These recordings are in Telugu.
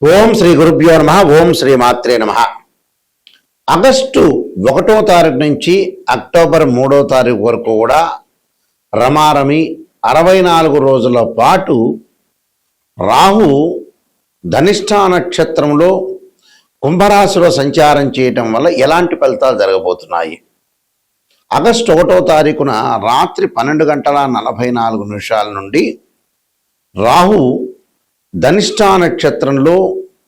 ఓం శ్రీ గురుభ్యో నమ. ఓం శ్రీ మాత్రే నమ. ఆగస్టు 1వ తారీఖు నుంచి అక్టోబర్ 3వ తారీఖు వరకు కూడా రమారమి 64 రోజుల పాటు రాహు ధనిష్ఠా నక్షత్రంలో కుంభరాశిలో సంచారం చేయటం వల్ల ఎలాంటి ఫలితాలు జరగబోతున్నాయి? ఆగస్టు 1వ తారీఖున రాత్రి 12:44 నుండి రాహు ధనిష్ఠా నక్షత్రంలో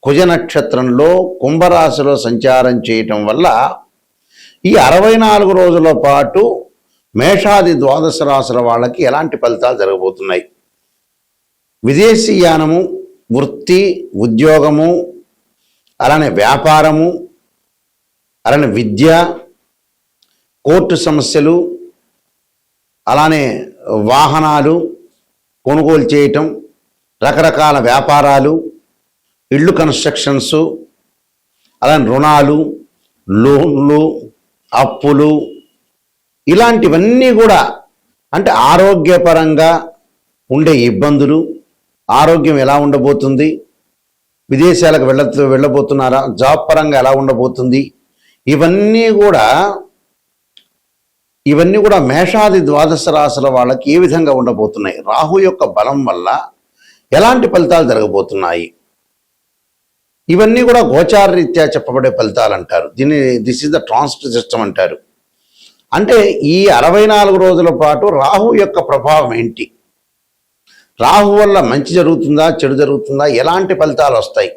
కుజ నక్షత్రంలో కుంభరాశిలో సంచారం చేయటం వల్ల ఈ 64 రోజుల పాటు మేషాది ద్వాదశ రాశుల వాళ్ళకి ఎలాంటి ఫలితాలు జరగబోతున్నాయి? విదేశీయానము, వృత్తి, ఉద్యోగము, అలానే వ్యాపారము, అలానే విద్య, కోర్టు సమస్యలు, అలానే వాహనాలు కొనుగోలు చేయటం, రకరకాల వ్యాపారాలు, ఇళ్ళు కన్స్ట్రక్షన్స్, అలానే రుణాలు, లోన్లు, అప్పులు, ఇలాంటివన్నీ కూడా అంటే ఆరోగ్యపరంగా ఉండే ఇబ్బందులు, ఆరోగ్యం ఎలా ఉండబోతుంది, విదేశాలకు వెళ్ళబోతున్నారా, జాబ్ పరంగా ఎలా ఉండబోతుంది, ఇవన్నీ కూడా మేషాది ద్వాదశ రాశుల వాళ్ళకి ఏ విధంగా ఉండబోతున్నాయి, రాహు యొక్క బలం వల్ల ఎలాంటి ఫలితాలు జరగబోతున్నాయి, ఇవన్నీ కూడా గోచార రీత్యా చెప్పబడే ఫలితాలు అంటారు. This is the transit system అంటారు. అంటే ఈ 64 రోజుల పాటు రాహు యొక్క ప్రభావం ఏంటి, రాహు వల్ల మంచి జరుగుతుందా, చెడు జరుగుతుందా, ఎలాంటి ఫలితాలు వస్తాయి,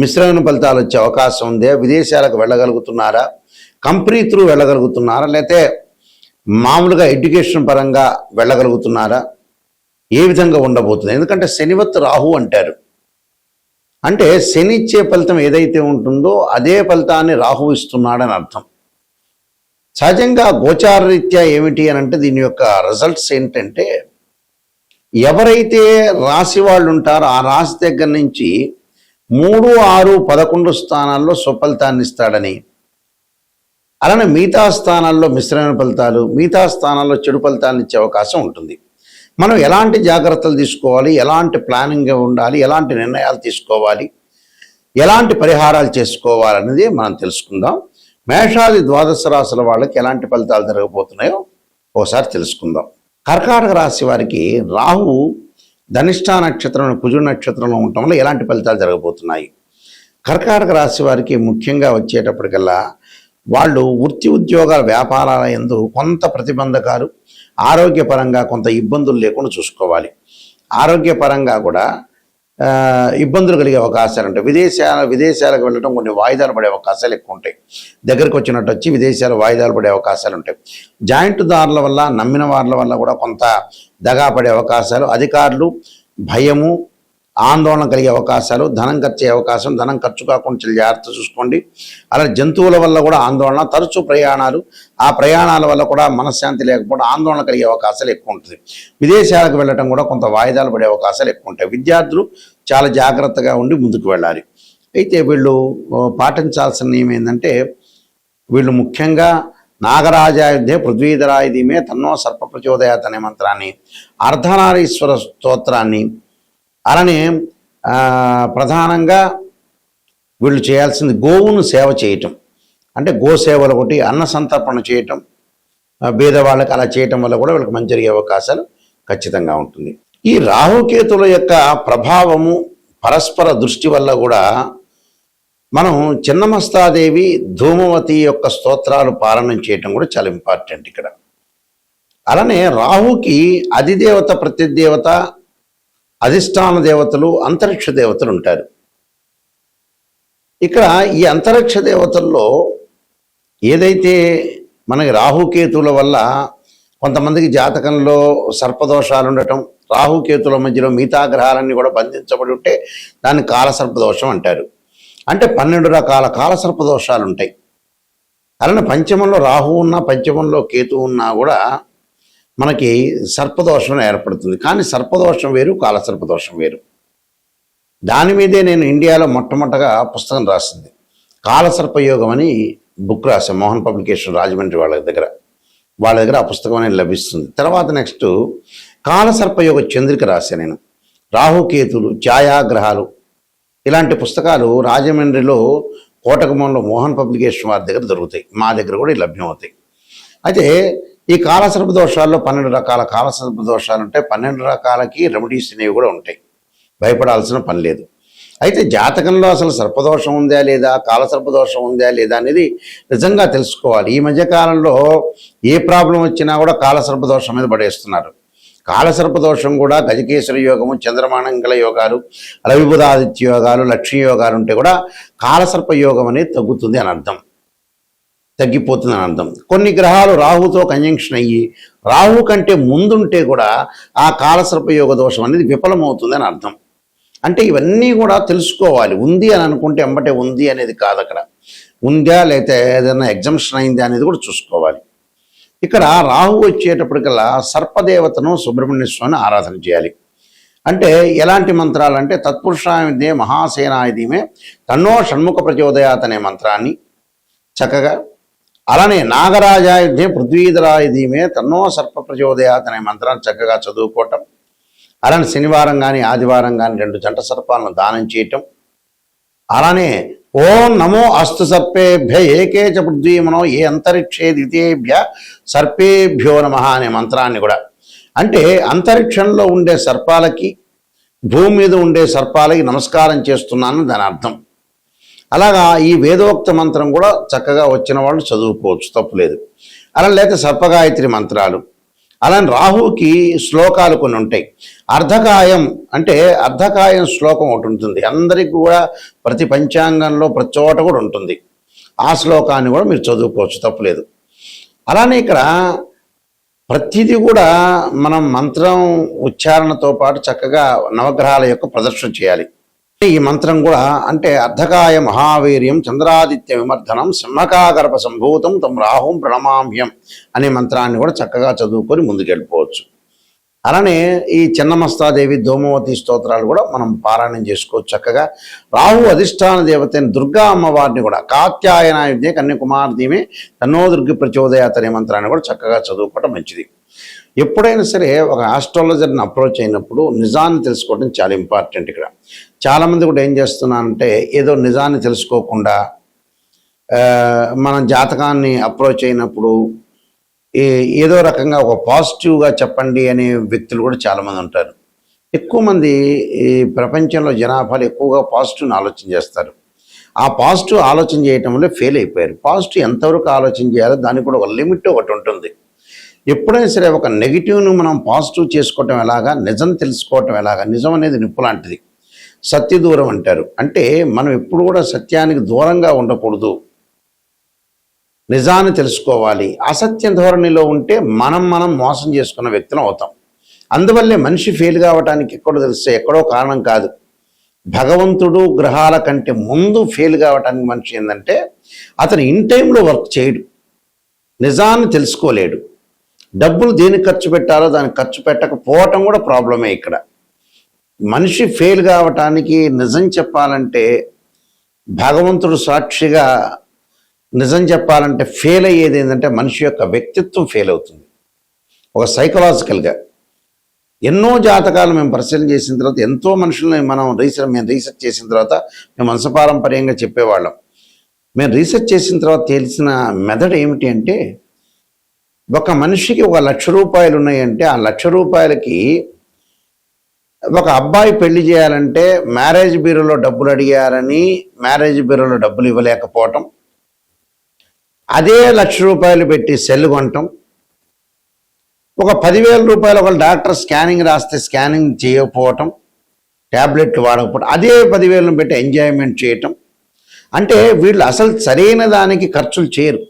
మిశ్రమైన ఫలితాలు వచ్చే అవకాశం ఉందే, విదేశాలకు వెళ్ళగలుగుతున్నారా, కంపెనీ త్రూ వెళ్ళగలుగుతున్నారా, లేకపోతే మామూలుగా ఎడ్యుకేషన్ పరంగా వెళ్ళగలుగుతున్నారా, ఏ విధంగా ఉండబోతుంది? ఎందుకంటే శనివత్ రాహు అంటారు. అంటే శని ఇచ్చే ఫలితం ఏదైతే ఉంటుందో అదే ఫలితాన్ని రాహు ఇస్తున్నాడని అర్థం. సహజంగా గోచార రీత్యా ఏమిటి అని అంటే దీని యొక్క రిజల్ట్స్ ఏంటంటే, ఎవరైతే రాశి వాళ్ళు ఉంటారో ఆ రాశి దగ్గర నుంచి 3, 6, 11 స్థానాల్లో స్వఫలితాన్ని ఇస్తాడని, అలానే మిగతా స్థానాల్లో మిశ్రమైన ఫలితాలు, మిగతా స్థానాల్లో చెడు ఫలితాలను ఇచ్చే అవకాశం ఉంటుంది. మనం ఎలాంటి జాగ్రత్తలు తీసుకోవాలి, ఎలాంటి ప్లానింగ్ ఉండాలి, ఎలాంటి నిర్ణయాలు తీసుకోవాలి, ఎలాంటి పరిహారాలు చేసుకోవాలనేది మనం తెలుసుకుందాం. మేషాది ద్వాదశ రాశుల వాళ్ళకి ఎలాంటి ఫలితాలు జరగబోతున్నాయో ఒకసారి తెలుసుకుందాం. కర్కాటక రాశి వారికి రాహు ధనిష్ఠా నక్షత్రం కుజుడు నక్షత్రంలో ఉండటం వల్ల ఎలాంటి ఫలితాలు జరగబోతున్నాయి? కర్కాటక రాశి వారికి ముఖ్యంగా వచ్చేటప్పటికల్లా వాళ్ళు వృత్తి ఉద్యోగాల వ్యాపారాల యందు కొంత ప్రతిబంధకాలు, ఆరోగ్యపరంగా కొంత ఇబ్బందులు లేకుండా చూసుకోవాలి. ఆరోగ్యపరంగా కూడా ఇబ్బందులు కలిగే అవకాశాలు ఉంటాయి. విదేశాలకు వెళ్ళడం కొన్ని వాయిదాలు పడే అవకాశాలు ఎక్కువ ఉంటాయి. దగ్గరికి వచ్చినట్టు వచ్చి విదేశాలు వాయిదాలు పడే అవకాశాలు ఉంటాయి. జాయింట్ దారుల వల్ల, నమ్మిన వాళ్ళ వల్ల కూడా కొంత దగా పడే అవకాశాలు, అధికారులు భయము, ఆందోళన కలిగే అవకాశాలు, ధనం ఖర్చు అయ్యే అవకాశం, ధనం ఖర్చు కాకుండా జాగ్రత్త చూసుకోండి. అలాగే జంతువుల వల్ల కూడా ఆందోళన, తరచూ ప్రయాణాలు, ఆ ప్రయాణాల వల్ల కూడా మనశ్శాంతి లేకపోవడం, ఆందోళన కలిగే అవకాశాలు ఎక్కువ ఉంటుంది. విదేశాలకు వెళ్ళటం కూడా కొంత వాయిదాలు పడే అవకాశాలు ఎక్కువ ఉంటాయి. విద్యార్థులు చాలా జాగ్రత్తగా ఉండి ముందుకు వెళ్ళాలి. అయితే వీళ్ళు పాటించాల్సిన నియమం ఏంటంటే, వీళ్ళు ముఖ్యంగా నాగరాజాయుధే పృథ్వీధరాయుధీమే తన్నో సర్ప ప్రచోదయాత్ అనే మంత్రాన్ని, అర్ధనారీశ్వర స్తోత్రాన్ని, అలానే ప్రధానంగా వీళ్ళు చేయాల్సింది గోవును సేవ చేయటం. అంటే గోసేవలు ఒకటి, అన్న సంతర్పణ చేయటం, బీదవాళ్ళకి అలా చేయటం వల్ల కూడా వీళ్ళకి మంచి జరిగే అవకాశాలు ఖచ్చితంగా ఉంటుంది. ఈ రాహుకేతుల యొక్క ప్రభావము, పరస్పర దృష్టి వల్ల కూడా మనం చిన్నమస్తాదేవి, ధూమవతి యొక్క స్తోత్రాలు పాలనం చేయటం కూడా చాలా ఇంపార్టెంట్ ఇక్కడ. అలానే రాహుకి అధిదేవత, ప్రతిదేవత, అధిష్టాన దేవతలు, అంతరిక్ష దేవతలు ఉంటారు. ఇక్కడ ఈ అంతరిక్ష దేవతల్లో ఏదైతే మనకి రాహుకేతుల వల్ల కొంతమందికి జాతకంలో సర్పదోషాలు ఉండటం, రాహుకేతుల మధ్యలో మిగతా గ్రహాలన్నీ కూడా బంధించబడి ఉంటే దాన్ని కాలసర్పదోషం అంటారు. అంటే 12 రకాల కాలసర్పదోషాలు ఉంటాయి. అలానే పంచమంలో రాహు ఉన్నా, పంచమంలో కేతు ఉన్నా కూడా మనకి సర్పదోషం ఏర్పడుతుంది. కానీ సర్పదోషం వేరు, కాలసర్పదోషం వేరు. దాని మీదే నేను ఇండియాలో మొట్టమొదటగా పుస్తకం రాసింది. కాలసర్పయోగం అని బుక్ రాశాను, మోహన్ పబ్లికేషన్ రాజమండ్రి వాళ్ళ దగ్గర ఆ పుస్తకం అనేది లభిస్తుంది. తర్వాత నెక్స్ట్ కాలసర్పయోగ చంద్రిక రాశాను నేను. రాహుకేతులు, ఛాయాగ్రహాలు, ఇలాంటి పుస్తకాలు రాజమండ్రిలో కోటగుమంలో మోహన్ పబ్లికేషన్ వారి దగ్గర దొరుకుతాయి, మా దగ్గర కూడా లభ్యమవుతాయి. అయితే ఈ కాలసర్ప దోషాల్లో 12 రకాల కాలసర్ప దోషాలు ఉంటాయి. 12 రకాలకి రెమెడీస్ అనేవి కూడా ఉంటాయి, భయపడాల్సిన పని లేదు. అయితే జాతకంలో అసలు సర్పదోషం ఉందా లేదా, కాలసర్పదోషం ఉందా లేదా అనేది నిజంగా తెలుసుకోవాలి. ఈ మధ్యకాలంలో ఏ ప్రాబ్లం వచ్చినా కూడా కాలసర్పదోషం మీద పడేస్తున్నారు. కాలసర్పదోషం కూడా గజకేశ్వర యోగము, చంద్రమానంగళ యోగాలు, రవిబుధాదిత్య యోగాలు, లక్ష్మీ యోగాలు ఉంటే కూడా కాలసర్ప యోగం అనేది తగ్గుతుంది అని అర్థం, తగ్గిపోతుంది అని అర్థం. కొన్ని గ్రహాలు రాహుతో కంజంక్షన్ అయ్యి రాహు కంటే ముందుంటే కూడా ఆ కాలసర్ప యోగ దోషం అనేది విఫలమవుతుంది అని అర్థం. అంటే ఇవన్నీ కూడా తెలుసుకోవాలి. ఉంది అని అనుకుంటే ఎంబటే ఉంది అనేది కాదు, అక్కడ ఉందా లేకపోతే ఏదైనా ఎగ్జంప్షన్ అయిందా అనేది కూడా చూసుకోవాలి. ఇక్కడ రాహు వచ్చేటప్పటికల్లా సర్పదేవతను సుబ్రహ్మణ్య స్వామిని ఆరాధన చేయాలి. అంటే ఎలాంటి మంత్రాలు అంటే తత్పురుషాయుధే మహాసేనాయుధీమే తన్నో షణ్ముఖ ప్రచోదయాత్ అనే మంత్రాన్ని చక్కగా, అలానే నాగరాజాయుధే పృథ్వీధరాయుధీమే తన్నో సర్ప ప్రచోదయాత్ అనే మంత్రాన్ని చక్కగా చదువుకోవటం, అలానే శనివారం కానీ ఆదివారం కానీ 2 జంట సర్పాలను దానం చేయటం, అలానే ఓం నమో అస్తు సర్పేభ్య ఏకే చ పృథ్వీమనో ఏ అంతరిక్షే ద్వితీయేభ్య సర్పేభ్యో నమః అనే మంత్రాన్ని కూడా, అంటే అంతరిక్షంలో ఉండే సర్పాలకి భూమి మీద ఉండే సర్పాలకి నమస్కారం చేస్తున్నానని దాని అర్థం. అలాగా ఈ వేదోక్త మంత్రం కూడా చక్కగా వచ్చిన వాళ్ళు చదువుకోవచ్చు, తప్పులేదు. అలా లేక సర్పగాయత్రి మంత్రాలు, అలానే రాహుకి శ్లోకాలు కొన్ని ఉంటాయి. అర్ధకాయం అంటే అర్ధకాయం శ్లోకం ఒకటి ఉంటుంది, అందరికీ కూడా ప్రతి పంచాంగంలో ప్రతి చోట కూడా ఉంటుంది. ఆ శ్లోకాన్ని కూడా మీరు చదువుకోవచ్చు, తప్పులేదు. అలానే ఇక్కడ ప్రతిదీ కూడా మనం మంత్రం ఉచ్చారణతో పాటు చక్కగా నవగ్రహాల యొక్క ప్రదర్శన చేయాలి. ఈ మంత్రం కూడా అంటే అర్ధకాయ మహావీర్యం చంద్రాదిత్య విమర్ధనం సింహకాగర్భ సంభూతం తం రాహుం ప్రణమామ్యం అనే మంత్రాన్ని కూడా చక్కగా చదువుకొని ముందుకెళ్ళిపోవచ్చు. అలానే ఈ చిన్నమస్తాదేవి దోమవతి స్తోత్రాలు కూడా మనం పారాయణం చేసుకోవచ్చు చక్కగా. రాహు అధిష్టాన దేవతైన దుర్గా అమ్మవారిని కూడా కాత్యాయనాయుధే కన్యాకుమార్దీమే తన్నో దుర్గి ప్రచోదయాత్ అనే మంత్రాన్ని కూడా చక్కగా చదువుకోవడం మంచిది. ఎప్పుడైనా సరే ఒక ఆస్ట్రాలజర్ని అప్రోచ్ అయినప్పుడు నిజాన్ని తెలుసుకోవడం చాలా ఇంపార్టెంట్. ఇక్కడ చాలామంది కూడా ఏం చేస్తున్నారంటే ఏదో నిజాన్ని తెలుసుకోకుండా మన జాతకాన్ని అప్రోచ్ అయినప్పుడు ఏదో రకంగా ఒక పాజిటివ్గా చెప్పండి అనే వ్యక్తులు కూడా చాలామంది ఉంటారు. ఎక్కువ మంది ఈ ప్రపంచంలో జనాభాలు ఎక్కువగా పాజిటివ్ని ఆలోచన చేస్తారు. ఆ పాజిటివ్ ఆలోచన చేయటం వల్ల ఫెయిల్ అయిపోయారు. పాజిటివ్ ఎంతవరకు ఆలోచన చేయాలో దానికి కూడా ఒక లిమిట్ ఒకటి ఉంటుంది. ఎప్పుడైనా సరే ఒక నెగిటివ్ను మనం పాజిటివ్ చేసుకోవటం ఎలాగా, నిజం తెలుసుకోవటం ఎలాగా. నిజం అనేది నిప్పు లాంటిది, సత్య దూరం అంటారు. అంటే మనం ఎప్పుడు కూడా సత్యానికి దూరంగా ఉండకూడదు, నిజాన్ని తెలుసుకోవాలి. అసత్య ధోరణిలో ఉంటే మనం మోసం చేసుకున్న వ్యక్తులం అవుతాం. అందువల్లే మనిషి ఫెయిల్ కావటానికి ఎక్కడో తెలిస్తే ఎక్కడో కారణం కాదు. భగవంతుడు గ్రహాల కంటే ముందు ఫెయిల్ కావటానికి మనిషి ఏంటంటే అతను ఇన్ టైంలో వర్క్ చేయడు, నిజాన్ని తెలుసుకోలేడు. డబ్బులు దేనికి ఖర్చు పెట్టాలో దానికి ఖర్చు పెట్టకపోవటం కూడా ప్రాబ్లమే. ఇక్కడ మనిషి ఫెయిల్ కావటానికి నిజం చెప్పాలంటే భగవంతుడు సాక్షిగా నిజం చెప్పాలంటే ఫెయిల్ అయ్యేది ఏంటంటే మనిషి యొక్క వ్యక్తిత్వం ఫెయిల్ అవుతుంది. ఒక సైకలాజికల్గా ఎన్నో జాతకాలు మేము పరిశీలన చేసిన తర్వాత ఎంతో మనుషుల్ని మేము రీసెర్చ్ చేసిన తర్వాత మేము వంశపారంపర్యంగా చెప్పేవాళ్ళం. మేము రీసెర్చ్ చేసిన తర్వాత తెలిసిన మెథడ్ ఏమిటి అంటే ఒక మనిషికి 1,00,000 రూపాయలు ఉన్నాయంటే ఆ 1,00,000 రూపాయలకి ఒక అబ్బాయి పెళ్లి చేయాలంటే మ్యారేజ్ బ్యూరోలో డబ్బులు అడిగారని మ్యారేజ్ బ్యూరోలో డబ్బులు ఇవ్వలేకపోవటం, అదే 1,00,000 రూపాయలు పెట్టి సెల్ కొనటం, ఒక 10,000 రూపాయలు ఒక డాక్టర్ స్కానింగ్ రాస్తే స్కానింగ్ చేయకపోవటం, ట్యాబ్లెట్లు వాడకపోవటం, అదే 10,000 పెట్టి ఎంజాయ్మెంట్ చేయటం. అంటే వీళ్ళు అసలు సరైన దానికి ఖర్చులు చేయరు.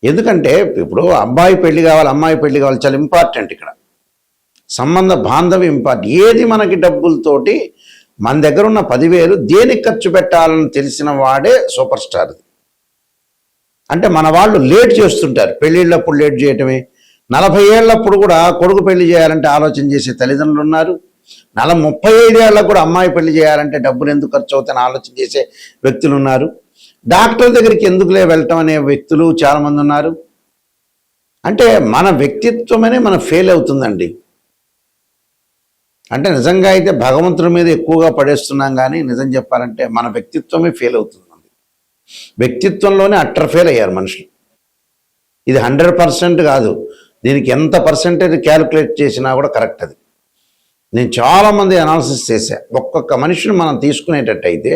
ఎందుకంటే ఇప్పుడు అబ్బాయి పెళ్లి కావాలి, అమ్మాయి పెళ్లి కావాలి, చాలా ఇంపార్టెంట్. ఇక్కడ సంబంధ బాంధవ్యం ఇంపార్టెంట్. ఏది మనకి డబ్బులతోటి మన దగ్గర ఉన్న 10,000 దేనికి ఖర్చు పెట్టాలని తెలిసిన వాడే సూపర్ స్టార్. అంటే మన వాళ్ళు లేట్ చేస్తుంటారు, పెళ్ళిళ్ళప్పుడు లేట్ చేయటమే. 40 ఏళ్ళప్పుడు కూడా కొడుకు పెళ్లి చేయాలంటే ఆలోచన చేసే తల్లిదండ్రులు ఉన్నారు. 35 ఏళ్ళకు కూడా అమ్మాయి పెళ్లి చేయాలంటే డబ్బులు ఎందుకు ఖర్చు అవుతాయని ఆలోచన చేసే వ్యక్తులు ఉన్నారు. డాక్టర్ దగ్గరికి ఎందుకులే వెళ్ళటం అనే వ్యక్తులు చాలామంది ఉన్నారు. అంటే మన వ్యక్తిత్వమనే మన ఫెయిల్ అవుతుందండి. అంటే నిజంగా అయితే భగవంతుడి మీద ఎక్కువగా పడేస్తున్నాం, కానీ నిజం చెప్పాలంటే మన వ్యక్తిత్వమే ఫెయిల్ అవుతుంది. వ్యక్తిత్వంలోనే అట్టర్ ఫెయిల్ అయ్యారు మనుషులు. ఇది 100% కాదు, దీనికి ఎంత పర్సెంటేజ్ క్యాలిక్యులేట్ చేసినా కూడా కరెక్ట్. అది నేను చాలామంది అనాలిసిస్ చేశా. ఒక్కొక్క మనిషిని మనం తీసుకునేటట్టయితే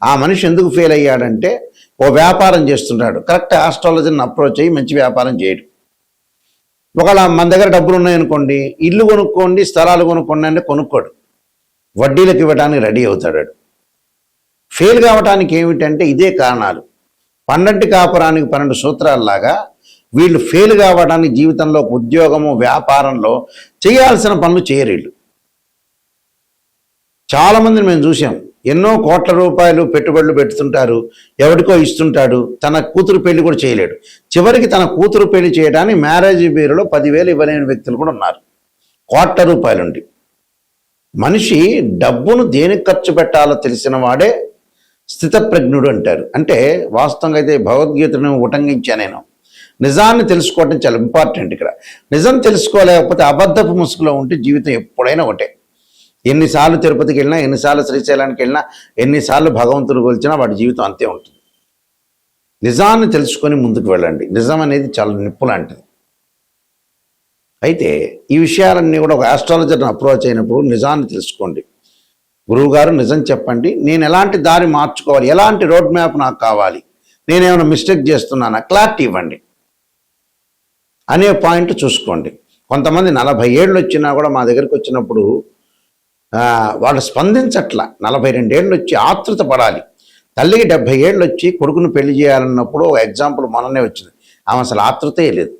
ఆ మనిషి ఎందుకు ఫెయిల్ అయ్యాడంటే ఓ వ్యాపారం చేస్తుంటాడు, కరెక్ట్ ఆస్ట్రాలజీని అప్రోచ్ అయ్యి మంచి వ్యాపారం చేయడు. ఒకవేళ మన దగ్గర డబ్బులు ఉన్నాయనుకోండి, ఇల్లు కొనుక్కోండి, స్థలాలు కొనుక్కోండి అంటే కొనుక్కోడు, వడ్డీలకు ఇవ్వడానికి రెడీ అవుతాడు. ఫెయిల్ కావటానికి ఏమిటంటే ఇదే కారణాలు. 12 కాపురానికి 12 సూత్రాల్లాగా వీళ్ళు ఫెయిల్ కావడానికి జీవితంలో ఉద్యోగము, వ్యాపారంలో చేయాల్సిన పనులు చేయరు వీళ్ళు. చాలామందిని మేము చూసాం, ఎన్నో కోట్ల రూపాయలు పెట్టుబడులు పెడుతుంటారు, ఎవరికో ఇస్తుంటాడు, తన కూతురు పెళ్లి కూడా చేయలేడు. చివరికి తన కూతురు పెళ్లి చేయడానికి మ్యారేజ్ బ్యూరోలో 10,000 ఇవ్వలేని వ్యక్తులు కూడా ఉన్నారు. కోట్ల రూపాయలుండి. మనిషి డబ్బును దేనికి ఖర్చు పెట్టాలో తెలిసిన వాడే స్థితప్రజ్ఞుడు అంటారు. అంటే వాస్తవంగా అయితే భగవద్గీతను ఉటంకించా నేను. నిజాన్ని తెలుసుకోవటం చాలా ఇంపార్టెంట్. ఇక్కడ నిజం తెలుసుకోలేకపోతే అబద్ధపు ముసుగులో ఉంటే జీవితం ఎప్పుడైనా ఒకటే. ఎన్నిసార్లు తిరుపతికి వెళ్ళినా, ఎన్నిసార్లు శ్రీశైలానికి వెళ్ళినా, ఎన్నిసార్లు భగవంతుడు కొలిచినా వాడి జీవితం అంతే ఉంటుంది. నిజాన్ని తెలుసుకొని ముందుకు వెళ్ళండి. నిజం అనేది చాలా నిప్పు లాంటిది. అయితే ఈ విషయాలన్నీ కూడా ఒక ఆస్ట్రాలజర్ని అప్రోచ్ అయినప్పుడు నిజాన్ని తెలుసుకోండి. గురువుగారు నిజం చెప్పండి, నేను ఎలాంటి దారి మార్చుకోవాలి, ఎలాంటి రోడ్ మ్యాప్ నాకు కావాలి, నేనేమైనా మిస్టేక్ చేస్తున్నానా, క్లారిటీ ఇవ్వండి అనే పాయింట్ చూసుకోండి. కొంతమంది 40 ఏళ్ళు వచ్చినా కూడా మా దగ్గరికి వచ్చినప్పుడు వాళ్ళు స్పందించట్ల. 42 ఏళ్ళు వచ్చి ఆతృత పడాలి. తల్లికి 70 ఏళ్ళు వచ్చి కొడుకును పెళ్లి చేయాలన్నప్పుడు ఒక ఎగ్జాంపుల్ మొన్ననే వచ్చింది. ఆమె అసలు ఆతృతే లేదు.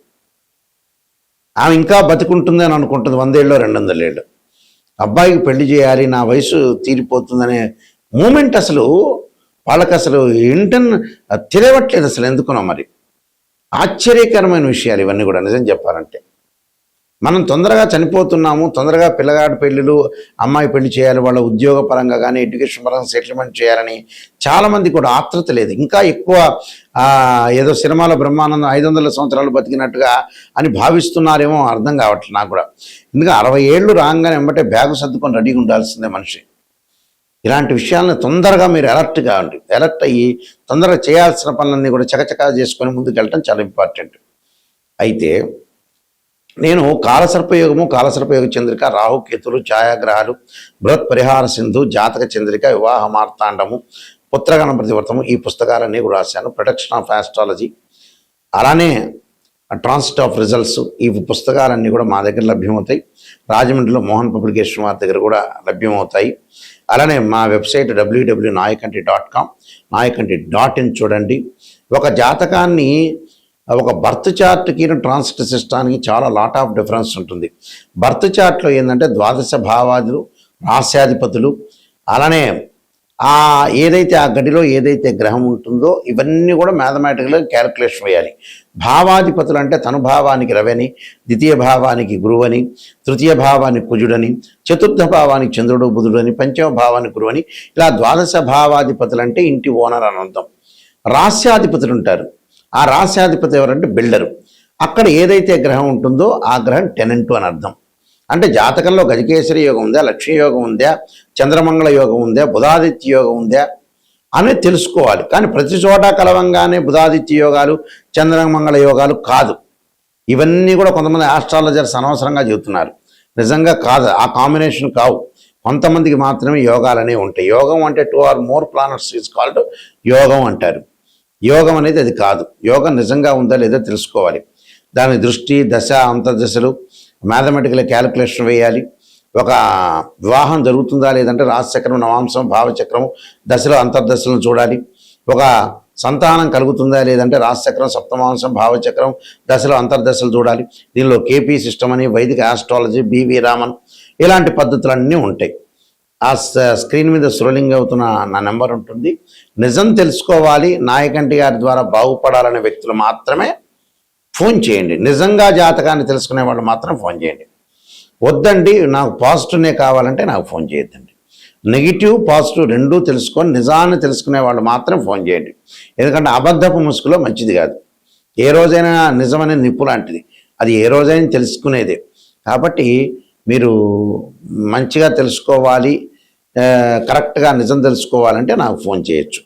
ఆమె ఇంకా బతికుంటుంది అని అనుకుంటుంది, 100 ఏళ్ళు 200 ఏళ్ళు. అబ్బాయికి పెళ్లి చేయాలి, నా వయసు తీరిపోతుందనే మూమెంట్ అసలు వాళ్ళకి అసలు ఏంటని తెలియట్లేదు అసలు. ఎందుకునో మరి. ఆశ్చర్యకరమైన విషయాలు ఇవన్నీ కూడా నిజం చెప్పాలంటే. మనం తొందరగా చనిపోతున్నాము, తొందరగా పిల్లగాడి పెళ్ళిళ్ళు, అమ్మాయి పెళ్లి చేయాలి, వాళ్ళ ఉద్యోగ పరంగా కానీ ఎడ్యుకేషన్ పరంగా సెటిల్మెంట్ చేయాలని చాలామంది కూడా ఆతృత లేదు. ఇంకా ఎక్కువ ఏదో సినిమాలో బ్రహ్మానందం 500 సంవత్సరాలు బతికినట్టుగా అని భావిస్తున్నారేమో, అర్థం కావట్లేదు నాకు కూడా. ఎందుకంటే 60 ఏళ్ళు రాగానే వెంబటే బ్యాగు సర్దుకొని రెడీగా ఉండాల్సిందే మనిషి. ఇలాంటి విషయాలను తొందరగా మీరు అలర్ట్ కావండి. అలర్ట్ అయ్యి తొందరగా చేయాల్సిన పనులన్నీ కూడా చకచకా చేసుకొని ముందుకు వెళ్ళటం చాలా ఇంపార్టెంట్. అయితే నేను కాలసర్పయోగము, కాలసర్పయోగ చంద్రిక, రాహుకేతులు, ఛాయాగ్రహాలు, బృహత్ పరిహార సింధు, జాతక చంద్రిక, వివాహ మార్తాండము, పుత్రగణపతి వ్రతము, ఈ పుస్తకాలన్నీ కూడా రాశాను. ప్రొటెక్షన్ ఆఫ్ ఆస్ట్రాలజీ, అలానే ట్రాన్సిట్ ఆఫ్ రిజల్ట్స్, ఈ పుస్తకాలన్నీ కూడా మా దగ్గర లభ్యమవుతాయి. రాజమండ్రిలో మోహన్ పబ్లికేషన్ వారి దగ్గర కూడా లభ్యమవుతాయి. అలానే మా వెబ్సైట్ www.nayakanti.com, nayakanti.in చూడండి. ఒక జాతకాన్ని, ఒక బర్త్ చార్ట్కి ట్రాన్సిట్ సిస్టానికి చాలా లాట్ ఆఫ్ డిఫరెన్స్ ఉంటుంది. బర్త్ చార్ట్లో ఏంటంటే 12 భావాదులు, రాస్యాధిపతులు, అలానే ఏదైతే ఆ గడిలో ఏదైతే గ్రహం ఉంటుందో ఇవన్నీ కూడా మ్యాథమెటికల్గా క్యాలిక్యులేషన్ వేయాలి. భావాధిపతులు అంటే తనుభావానికి రవని, ద్వితీయ భావానికి గురువని, తృతీయ భావానికి కుజుడని, చతుర్థ భావానికి చంద్రుడు బుధుడని, పంచమ భావానికి గురువని, ఇలా 12 భావాధిపతులు అంటే ఇంటి ఓనర్ అని అర్థం. రాస్యాధిపతులు ఉంటారు. ఆ రాస్యాధిపతి ఎవరంటే బిల్డరు. అక్కడ ఏదైతే గ్రహం ఉంటుందో ఆ గ్రహం టెనెంటు అని అర్థం. అంటే జాతకంలో గజకేసరి యోగం ఉందా, లక్ష్మీ యోగం ఉందా, చంద్రమంగళ యోగం ఉందా, బుధాదిత్య యోగం ఉందా అనేది తెలుసుకోవాలి. కానీ ప్రతి చోట కలవంగానే బుధాదిత్య యోగాలు, చంద్రమంగళ యోగాలు కాదు. ఇవన్నీ కూడా కొంతమంది ఆస్ట్రాలజర్స్ అనవసరంగా చెబుతున్నారు. నిజంగా కాదు, ఆ కాంబినేషన్ కావు. కొంతమందికి మాత్రమే యోగాలు అనేవి ఉంటాయి. యోగం అంటే 2 or more planets is called యోగం అంటారు. యోగం అనేది అది కాదు. యోగం నిజంగా ఉందా లేదా తెలుసుకోవాలి. దాని దృష్టి, దశ, అంతర్దశలు మ్యాథమెటికల్ క్యాలిక్యులేషన్ వేయాలి. ఒక వివాహం జరుగుతుందా లేదంటే రాశిచక్రం, నవాంశం, భావచక్రం, దశలో అంతర్దశలను చూడాలి. ఒక సంతానం కలుగుతుందా లేదంటే రాశిచక్రం, సప్తమాంశం, భావచక్రం, దశలో అంతర్దశలు చూడాలి. దీనిలో కేపీ సిస్టమ్ అని, వైదిక ఆస్ట్రాలజీ, బివి రామన్, ఇలాంటి పద్ధతులన్నీ ఉంటాయి. ఆ స్క్రీన్ మీద స్క్రోలింగ్ అవుతున్న నా నెంబర్ ఉంటుంది. నిజం తెలుసుకోవాలి, నాయకంటి గారి ద్వారా బాగుపడాలనే వ్యక్తులు మాత్రమే ఫోన్ చేయండి. నిజంగా జాతకాన్ని తెలుసుకునే వాళ్ళు మాత్రం ఫోన్ చేయండి. వద్దండి నాకు పాజిటివ్నే కావాలంటే నాకు ఫోన్ చేయొద్దండి. నెగిటివ్, పాజిటివ్ రెండూ తెలుసుకొని నిజాన్ని తెలుసుకునే వాళ్ళు మాత్రం ఫోన్ చేయండి. ఎందుకంటే అబద్ధపు ముసుగులో మంచిది కాదు. ఏ రోజైనా నిజమనే నిప్పు లాంటిది, అది ఏ రోజైనా తెలుసుకునేదే. కాబట్టి మీరు మంచిగా తెలుసుకోవాలి, కరెక్ట్గా నిజం తెలుసుకోవాలంటే నాకు ఫోన్ చేయొచ్చు.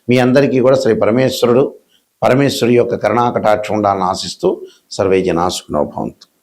మీ అందరికీ కూడా శ్రీ పరమేశ్వరుడి యొక్క కరుణాకటాక్షం ఉండాలని ఆశిస్తూ సర్వే జనా సుఖినో భవంతు.